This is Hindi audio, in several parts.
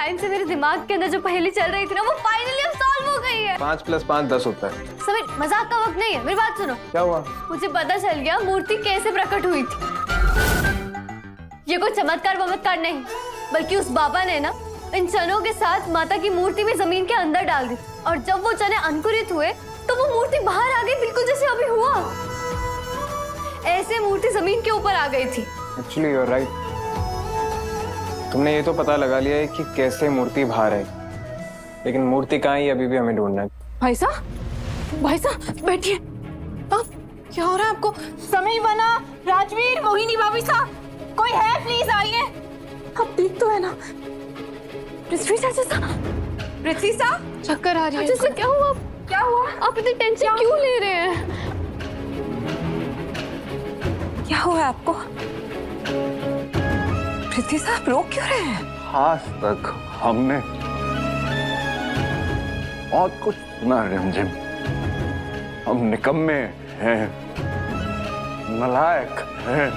टाइम से मेरे दिमाग के अंदर जो पहेली चल रही थी ना, वो फाइनली अब सॉल्व हो गई है। 5 + 5 10 होता है। समीर, मजाक का वक्त नहीं है, मेरी बात सुनो। क्या हुआ? मुझे पता चल गया मूर्ति कैसे प्रकट हुई थी। ये कोई चमत्कार वमत्कार नहीं, बल्कि उस बाबा ने ना इन चनों के साथ माता की मूर्ति भी जमीन के अंदर डाल दी, और जब वो चने अंकुरित हुए तो वो मूर्ति बाहर आ गई, बिल्कुल जैसे अभी हुआ। ऐसे मूर्ति जमीन के ऊपर आ गई थी। Actually you are right. तुमने ये तो पता लगा लिया है कि कैसे मूर्ति बाहर है, लेकिन मूर्ति कहाँ है अभी भी हमें ढूंढना है। भाई साहब बैठिए। अब क्या हो रहा है आपको? समय बना, राजवीर, मोहिनी भाभी साहब, कोई है? प्लीज आइए। अब देख तो है ना। पृथ्वी चाचा, पृथ्वी साहब, चक्कर आ रही है। चाचा क्या हुआ? क्या हुआ? आप इतनी टेंशन क्यों ले रहे हैं? क्या हुआ आपको? पृथ्वी साहब रो क्यों रहे हैं? आज तक हमने बहुत कुछ सुना रिमझिम। हम निकम्मे हैं, नालायक हैं,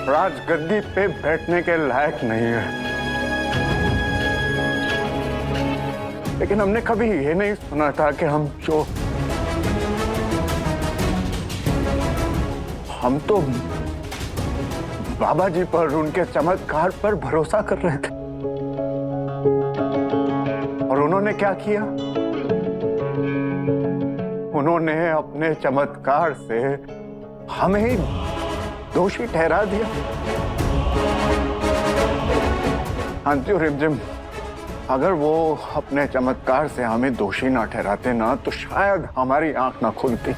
राजगद्दी पे बैठने के लायक नहीं है। लेकिन हमने कभी ये नहीं सुना था कि हम तो बाबा जी पर, उनके चमत्कार पर भरोसा कर रहे थे, और उन्होंने क्या किया? उन्होंने अपने चमत्कार से हमें ही दोषी ठहरा दिया। हाँ जी रिमझिम, अगर वो अपने चमत्कार से हमें दोषी ना ठहराते ना, तो शायद हमारी आंख ना खुलती।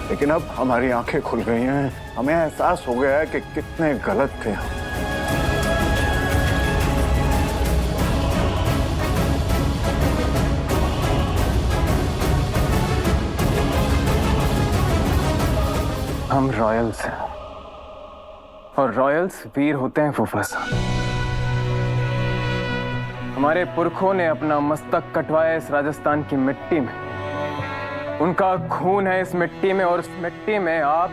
लेकिन अब हमारी आंखें खुल गई हैं, हमें एहसास हो गया है कि कितने गलत थे हम रॉयल्स हैं, और रॉयल्स वीर होते हैं फूफा साहब। हमारे पुरखों ने अपना मस्तक कटवाया इस राजस्थान की मिट्टी में। उनका खून है इस मिट्टी में, और उस मिट्टी में आप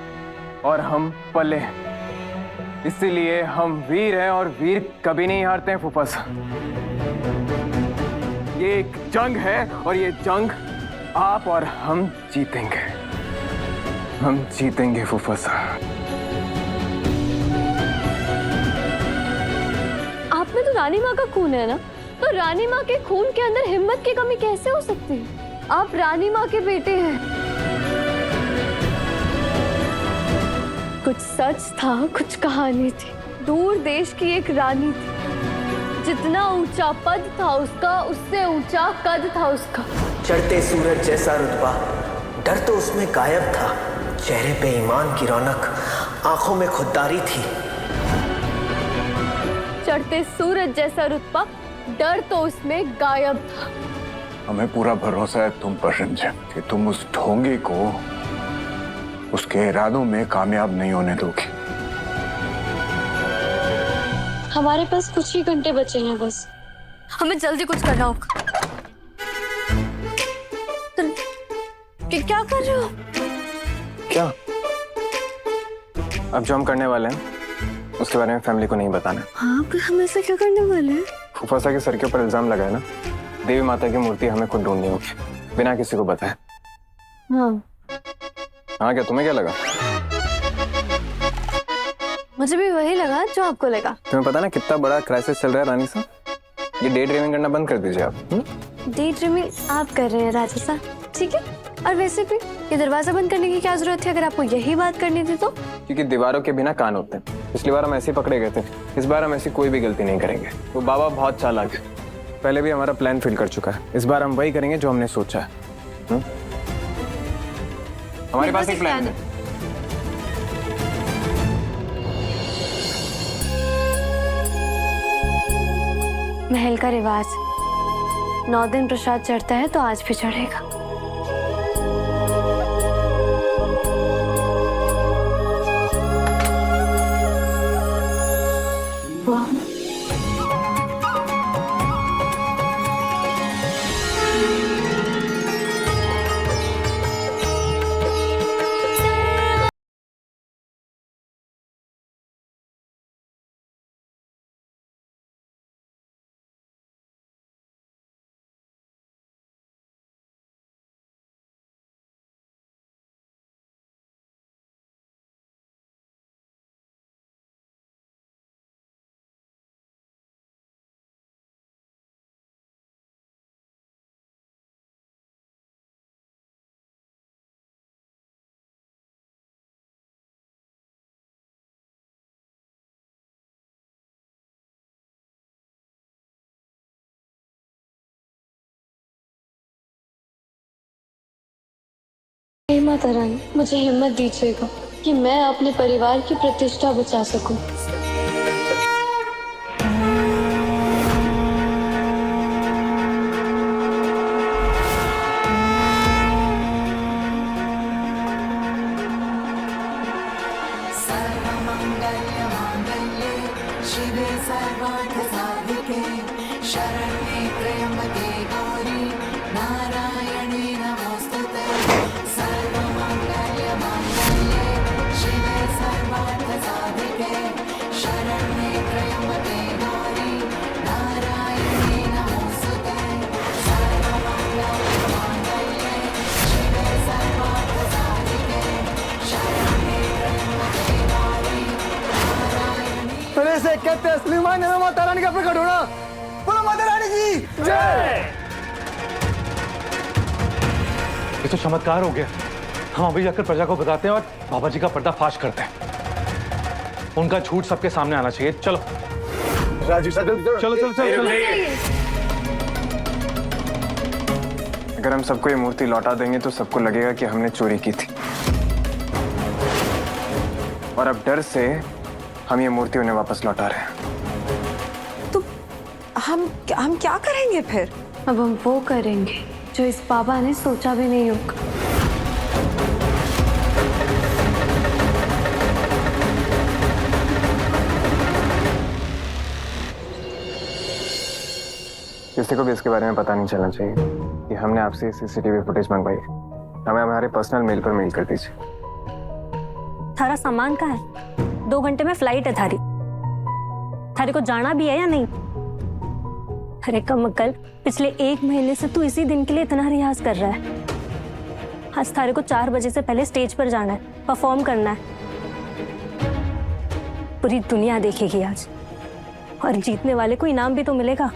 और हम पले हैं। इसीलिए हम वीर हैं, और वीर कभी नहीं हारते हैं फूफा साहब। ये एक जंग है, और ये जंग आप और हम जीतेंगे। हम जीतेंगे फूफा साहब। आप में तो रानी माँ का खून है ना, तो रानी माँ के खून के अंदर हिम्मत की कमी कैसे हो सकती है? आप रानी माँ के बेटे हैं। कुछ सच था, कुछ कहानी थी। दूर देश की एक रानी थी, जितना ऊंचा पद था उसका, उससे ऊंचा कद था उसका। चढ़ते सूरज जैसा रुतबा, डर तो उसमें गायब था। चेहरे पे ईमान की रौनक, आंखों में खुददारी थी। चढ़ते सूरज जैसा रुतबा, डर तो उसमें गायब था। हमें पूरा भरोसा है तुम पर रिमझिम, कि तुम उस ढोंगी को उसके इरादों में कामयाब नहीं होने दोगी। हमारे पास कुछ ही घंटे बचे हैं, बस हमें जल्दी कुछ करना होगा। क्या कर रहे हो? क्या? अब जो हम करने वाले हैं उसके बारे में फैमिली को नहीं बताना। हाँ, पर हम ऐसा क्या करने वाले हैं? फूफा साहब के सर के ऊपर इल्जाम लगा है ना, देवी माता की मूर्ति हमें खुद ढूंढनी होगी, बिना किसी को बताए। हाँ। हाँ, क्या तुम्हें क्या लगा? मुझे भी वही लगा जो आपको लगा। तुम्हें पता ना कितना बड़ा क्राइसिस चल रहा है रानी साहब। ये डे ड्रीमिंग करना बंद कर दीजिए आप। डे ड्रीमिंग आप कर रहे हैं राजा साहब, ठीक है? और वैसे भी ये दरवाजा बंद करने की क्या जरूरत थी, अगर आपको यही बात करनी थी तो? क्योंकि दीवारों के बिना कान होते हैं। पिछली बार हम ऐसे पकड़े गए थे, इस बार हम ऐसी कोई भी गलती नहीं करेंगे। वो बाबा बहुत चालाक है, पहले भी हमारा प्लान फेल कर चुका है। इस बार हम वही करेंगे जो हमने सोचा है। हमारे पास एक प्लान है। महल का रिवाज, 9 दिन प्रसाद चढ़ता है तो आज भी चढ़ेगा। वाह। हे माता रानी, मुझे हिम्मत दीजिएगा कि मैं अपने परिवार की प्रतिष्ठा बचा सकूं। शिवे सर्वार्थसाधिके शरण्ये त्र्यम्बके गौरी नारायणे नमोस्तुते सर्वमङ्गलमाङ्गल्ये शिवे सर्वार्थसाधिके शरण्ये त्र्यम्बके गौरी नारायणे नमोस्तुते सर्वमङ्गलमाङ्गल्ये शिवे सर्वार्थसाधिके शरण्ये त्र्यम्बके गौरी अरे से कहते असली मायने में माता रानी का प्रकट होना। बोलो माता रानी की जय। ये तो चमत्कार हो गया। हम अभी जाकर प्रजा को बताते हैं और बाबा जी का पर्दाफाश करते हैं। उनका झूठ सबके सामने आना चाहिए। चलो राजू सर चलो चलो चलो चलो। अगर हम सबको ये मूर्ति लौटा देंगे तो सबको लगेगा कि हमने चोरी की थी, और अब डर से हम ये मूर्ति उन्हें वापस लौटा रहे हैं। तो हम क्या करेंगे फिर? अब हम वो करेंगे जो इस बाबा ने सोचा भी नहीं होगा। किसी को भी इसके बारे में पता नहीं चलना चाहिए कि हमने आपसे सीसीटीवी फुटेज मंगवाई है। हमें हमारे पर्सनल मेल पर मेल कर दीजिए। थारा सामान कहाँ है? 2 घंटे में फ्लाइट है थारी। थारे को जाना भी है या नहीं? अरे कमकल, पिछले 1 महीने से तू इसी दिन के लिए इतना रियाज कर रहा है। आज थारे को 4 बजे से पहले स्टेज पर जाना है, परफॉर्म करना है। पूरी दुनिया देखेगी आज, और जीतने वाले को इनाम भी तो मिलेगा।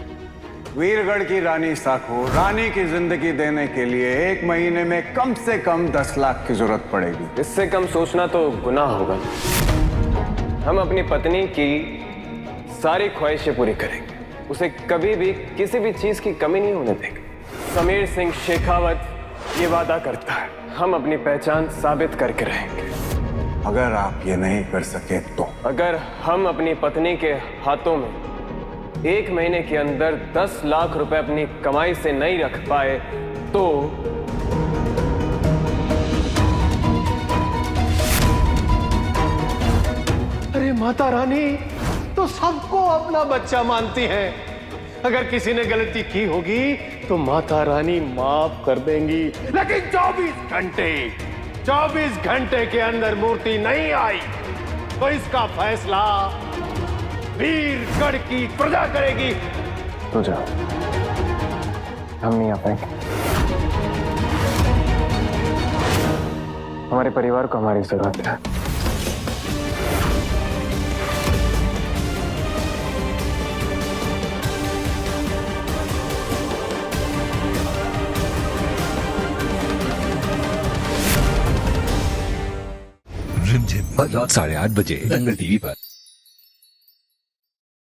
वीरगढ़ की रानी साखू रानी की जिंदगी देने के लिए 1 महीने में कम से कम 10 लाख की जरूरत पड़ेगी। इससे कम सोचना तो गुनाह होगा। हम अपनी पत्नी की सारी ख्वाहिशें पूरी करेंगे, उसे कभी भी किसी भी चीज की कमी नहीं होने देंगे। समीर सिंह शेखावत ये वादा करता है, हम अपनी पहचान साबित करके रहेंगे। अगर आप ये नहीं कर सके तो? अगर हम अपनी पत्नी के हाथों में 1 महीने के अंदर 10 लाख रुपए अपनी कमाई से नहीं रख पाए तो अरे माता रानी तो सबको अपना बच्चा मानती हैं। अगर किसी ने गलती की होगी तो माता रानी माफ कर देंगी, लेकिन 24 घंटे के अंदर मूर्ति नहीं आई तो इसका फैसला वीरगढ़ की प्रजा करेगी। तो जाओ, हम नहीं आ पाएंगे। हमारे परिवार को हमारी जरूरत है। रिमझिम रात 8:30 बजे दंगल टीवी पर।